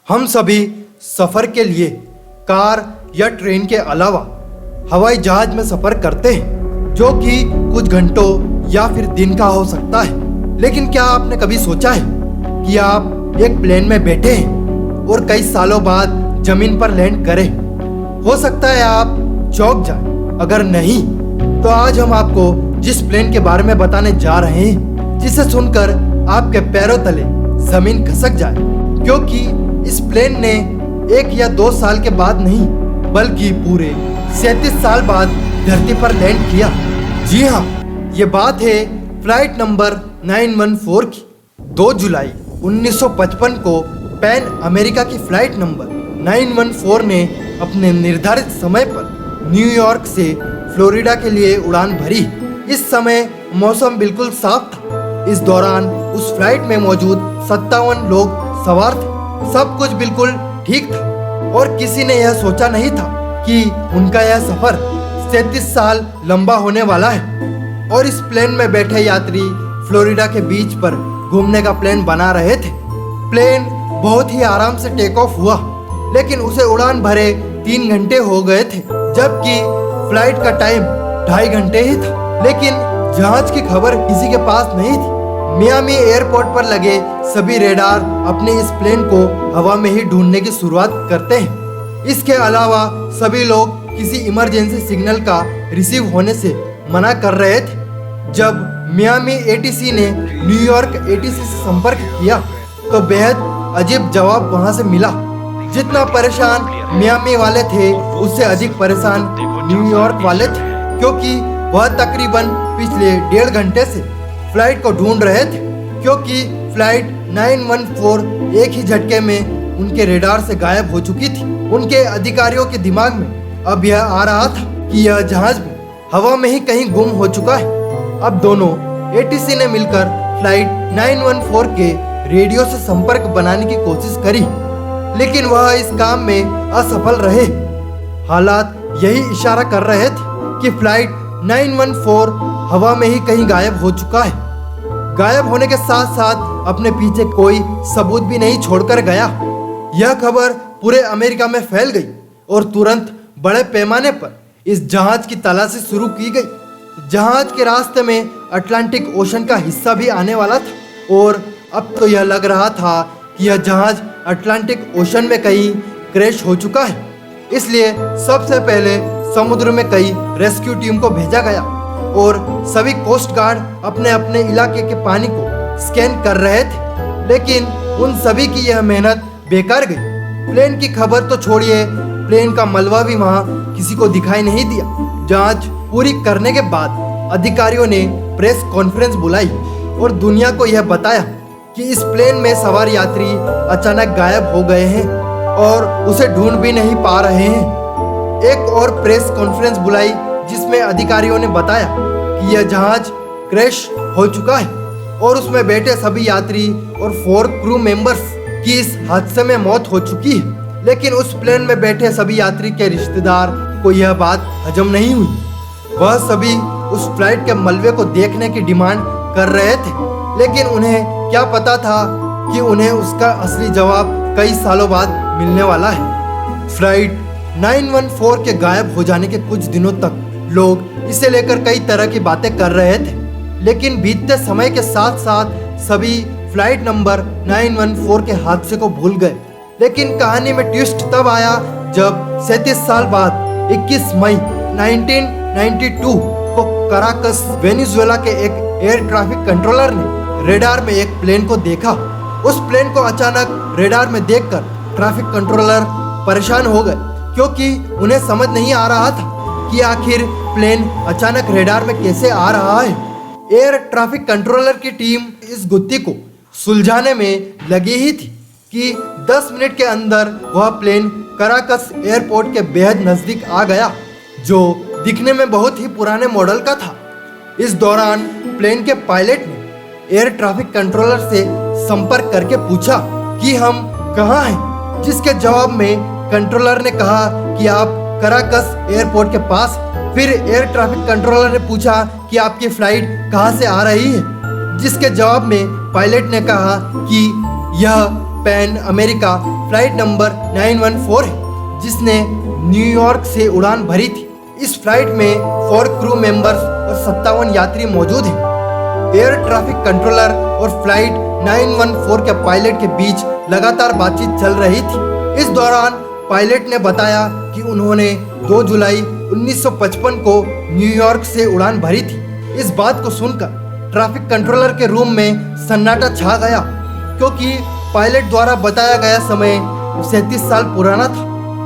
हम सभी सफर के लिए कार या ट्रेन के अलावा हवाई जहाज में सफर करते हैं, जो कि कुछ घंटों या फिर दिन का हो सकता है। लेकिन क्या आपने कभी सोचा है कि आप एक प्लेन में बैठे हैं और कई सालों बाद जमीन पर लैंड करें? हो सकता है आप चौंक जाएं। अगर नहीं, तो आज हम आपको जिस प्लेन के बारे में बताने जा रहे हैं, जिसे सुनकर आपके पैरों तले जमीन खिसक जाए, क्योंकि इस प्लेन ने 1 या 2 साल के बाद नहीं, बल्कि पूरे 37 साल बाद धरती पर लैंड किया। जी हाँ, ये बात है फ्लाइट नंबर 914 की। 2 जुलाई 1955 को पैन अमेरिका की फ्लाइट नंबर 914 ने अपने निर्धारित समय पर न्यूयॉर्क से फ्लोरिडा के लिए उड़ान भरी। इस समय मौसम बिल्कुल साफ था। इस दौरान उस फ्लाइट में मौजूद 57 लोग सवार थे। सब कुछ बिल्कुल ठीक था और किसी ने यह सोचा नहीं था कि उनका यह सफर 37 साल लंबा होने वाला है। और इस प्लेन में बैठे यात्री फ्लोरिडा के बीच पर घूमने का प्लान बना रहे थे। प्लेन बहुत ही आराम से टेक ऑफ हुआ, लेकिन उसे उड़ान भरे 3 घंटे हो गए थे, जबकि फ्लाइट का टाइम 2.5 घंटे ही था। लेकिन जहाज की खबर किसी के पास नहीं थी। मियामी एयरपोर्ट पर लगे सभी रेडार अपने इस प्लेन को हवा में ही ढूंढने की शुरुआत करते हैं। इसके अलावा सभी लोग किसी इमरजेंसी सिग्नल का रिसीव होने से मना कर रहे थे। जब मियामी एटीसी ने न्यूयॉर्क एटीसी से संपर्क किया, तो बेहद अजीब जवाब वहां से मिला। जितना परेशान मियामी वाले थे, उससे अधिक परेशान न्यूयॉर्क वाले थे, क्योंकि वह तकरीबन पिछले 1.5 घंटे से फ्लाइट को ढूंढ रहे थे। क्योंकि फ्लाइट 914 एक ही झटके में उनके रेडार से गायब हो चुकी थी। उनके अधिकारियों के दिमाग में अब यह आ रहा था कि यह जहाज भी हवा में ही कहीं गुम हो चुका है। अब दोनों एटीसी ने मिलकर फ्लाइट 914 के रेडियो से संपर्क बनाने की कोशिश करी, लेकिन वह इस काम में असफल रहे। हालात यही इशारा कर रहे थे कि फ्लाइट 914 हवा में ही कहीं गायब हो चुका है। गायब होने के साथ साथ अपने पीछे कोई सबूत भी नहीं छोड़कर गया। यह खबर पूरे अमेरिका में फैल गई और तुरंत बड़े पैमाने पर इस जहाज की तलाशी शुरू की गई। जहाज के रास्ते में अटलांटिक ओशन का हिस्सा भी आने वाला था और अब तो यह लग रहा था कि यह जहाज अटलांटिक ओशन में कहीं क्रैश हो चुका है। इसलिए सबसे पहले समुद्र में कई रेस्क्यू टीम को भेजा गया और सभी कोस्ट गार्ड अपने अपने इलाके के पानी को स्कैन कर रहे थे। लेकिन उन सभी की यह मेहनत बेकार गई। प्लेन की खबर तो छोड़िए, प्लेन का मलबा भी वहां किसी को दिखाई नहीं दिया। जांच पूरी करने के बाद अधिकारियों ने प्रेस कॉन्फ्रेंस बुलाई और दुनिया को यह बताया कि इस प्लेन में सवार यात्री अचानक गायब हो गए हैं और उसे ढूंढ भी नहीं पा रहे हैं। एक और प्रेस कॉन्फ्रेंस बुलाई, जिसमें अधिकारियों ने बताया कि यह जहाज क्रैश हो चुका है और उसमें बैठे सभी यात्री और 4 क्रू मेंबर्स की इस हादसे में मौत हो चुकी है। लेकिन उस प्लेन में बैठे सभी यात्री के रिश्तेदार को यह बात हजम नहीं हुई। वह सभी उस फ्लाइट के मलबे को देखने की डिमांड कर रहे थे, लेकिन उन्हें क्या पता था कि उन्हें उसका असली जवाब कई सालों बाद मिलने वाला है। फ्लाइट 914 के गायब हो जाने के कुछ दिनों तक लोग इसे लेकर कई तरह की बातें कर रहे थे, लेकिन बीतते समय के साथ साथ सभी फ्लाइट नंबर 914 के हादसे को भूल गए। लेकिन कहानी में ट्विस्ट तब आया जब 37 साल बाद 21 मई 1992 को कराकस वेनेजुएला के एक एयर ट्रैफिक कंट्रोलर ने रेडार में एक प्लेन को देखा। उस प्लेन को अचानक रेडार में देखकर ट्रैफिक कंट्रोलर परेशान हो गए, क्योंकि उन्हें समझ नहीं आ रहा था कि आखिर प्लेन अचानक रेडार में कैसे आ रहा है। एयर ट्रैफिक कंट्रोलर की टीम इस गुत्थी को सुलझाने में लगी ही थी कि 10 मिनट के अंदर वह प्लेन कराकस एयरपोर्ट के बेहद नजदीक आ गया, जो दिखने में बहुत ही पुराने मॉडल का था। इस दौरान प्लेन के पायलट ने एयर ट्रैफिक कंट्रोलर से संपर्क करके पूछा कि हम कहाँ हैं, जिसके जवाब में कंट्रोलर ने कहा कि आप कराकस एयरपोर्ट के पास। फिर एयर ट्रैफिक कंट्रोलर ने पूछा कि आपकी फ्लाइट कहाँ से आ रही है, जिसके जवाब में पायलट ने कहा कि यह पैन अमेरिका फ्लाइट नंबर 914 है, जिसने न्यूयॉर्क से उड़ान भरी थी। इस फ्लाइट में 4 क्रू मेंबर्स और 57 यात्री मौजूद हैं। एयर ट्रैफिक कंट्रोलर और फ्लाइट 914 के पायलट के बीच लगातार बातचीत चल रही थी। इस दौरान पायलट ने बताया कि उन्होंने 2 जुलाई 1955 को न्यूयॉर्क से उड़ान भरी थी। इस बात को सुनकर ट्रैफिक कंट्रोलर के रूम में सन्नाटा छा गया, क्योंकि पायलट द्वारा बताया गया समय 37 साल पुराना था।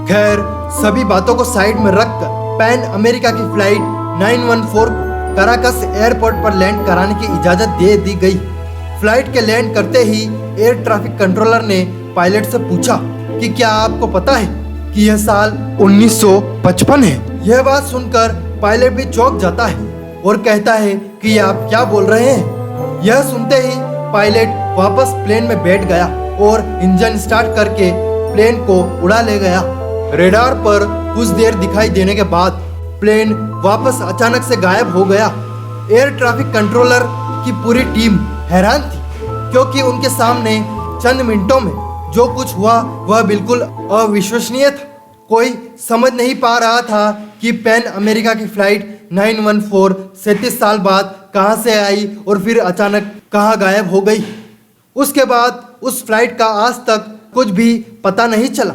खैर, सभी बातों को साइड में रखकर पैन अमेरिका की फ्लाइट 914 को कराकस एयरपोर्ट पर लैंड कराने की इजाज़त दे दी गई। फ्लाइट के लैंड करते ही एयर ट्रैफिक कंट्रोलर ने पायलट से पूछा कि क्या आपको पता है कि यह साल 1955 है। यह बात सुनकर पायलट भी चौंक जाता है और कहता है कि आप क्या बोल रहे हैं। यह सुनते ही पायलट वापस प्लेन में बैठ गया और इंजन स्टार्ट करके प्लेन को उड़ा ले गया। रेडार पर कुछ देर दिखाई देने के बाद प्लेन वापस अचानक से गायब हो गया। एयर ट्रैफिक कंट्रोलर की पूरी टीम हैरान थी, क्योंकि उनके सामने चंद मिनटों में जो कुछ हुआ वह बिल्कुल अविश्वसनीय था। कोई समझ नहीं पा रहा था कि पैन अमेरिका की फ्लाइट 914 37 साल बाद कहां से आई और फिर अचानक कहां गायब हो गई। उसके बाद उस फ्लाइट का आज तक कुछ भी पता नहीं चला।